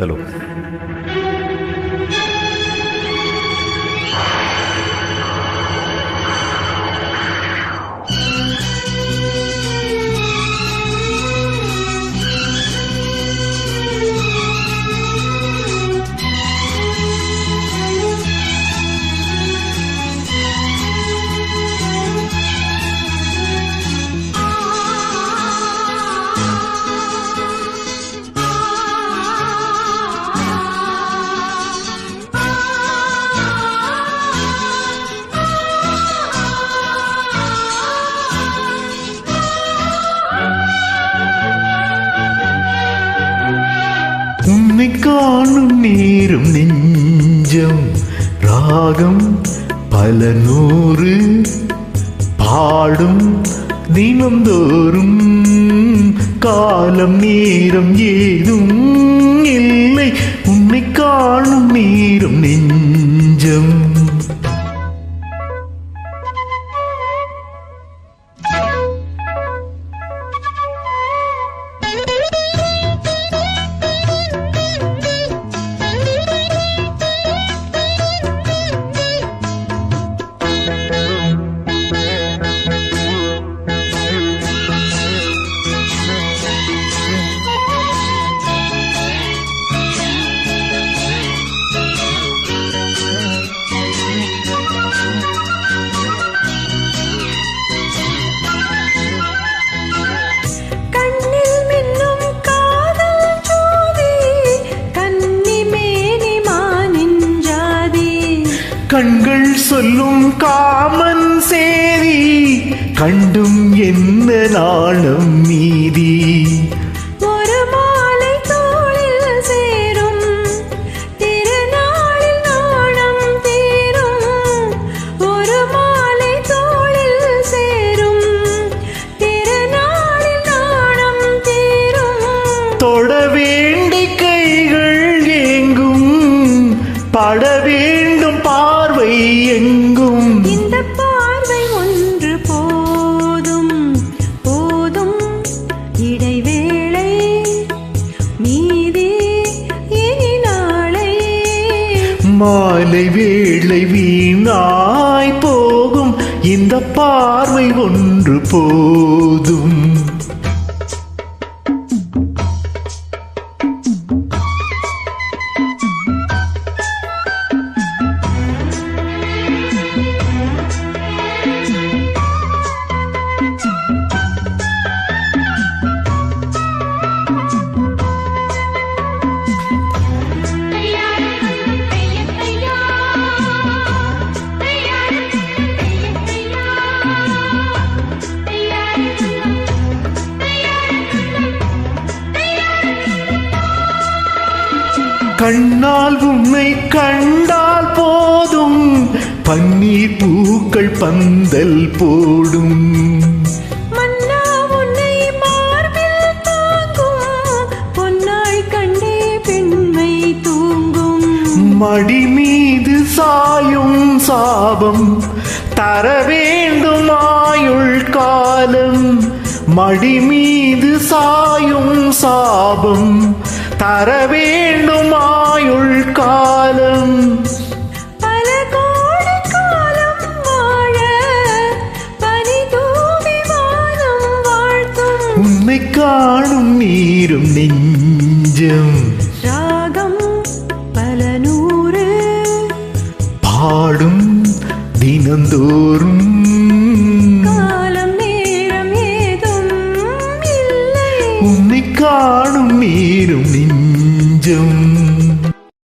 Hello. உன்னை காணும் நேரம் நெஞ்சம் ராகம் பல நூறு பாடும் தினந்தோறும் காலம் நேரம் ஏதும் இல்லை உன்னை காணும் நேரம் நெஞ்சம் கண்கள் சொல்லும் காமன் சேரி கண்டும் என்ன நாணம் மீதி ஒரு மாலை தோளில் சேரும் திருநாளில் நாணம் தீரும் ஒரு மாலை தோளில் சேரும் திருநாளில் நாணம் தீரும் தொட வேண்டி கைகள் எங்கும் பட வேண்டும் பார்வை எங்கும் இந்த பார்வை ஒன்று போதும் போதும் இடைவேளை மீதி இனி நாளை மாலை வேளை வீணாய் போகும் இந்த பார்வை ஒன்று போதும் கண்ணால் உன்னை கண்டால் போதும் பன்னீர் பூக்கள் பந்தல் போடும் மன்னா உன்னை மார்பில் தாங்கும் பொன்னாள் கண்டே பெண்மை தூங்கும் மடி மீது சாயும் சாபம் தர வேண்டும் ஆயுள் காலம் மடி மீது சாயும் சாபம் தர வேண்டும் ஆயுள் காலம் பல கோடி காலம் வாழ பனி தூவி வானம் வாழ்த்தும் உன்னை காணும் நீரும் நெஞ்சம் ராகம் பல நூறு பாடும் தினந்தோறும் காலம் நேரம் ஏதும் இல்லை உன்னை காணும் நீரும் நெஞ்சம்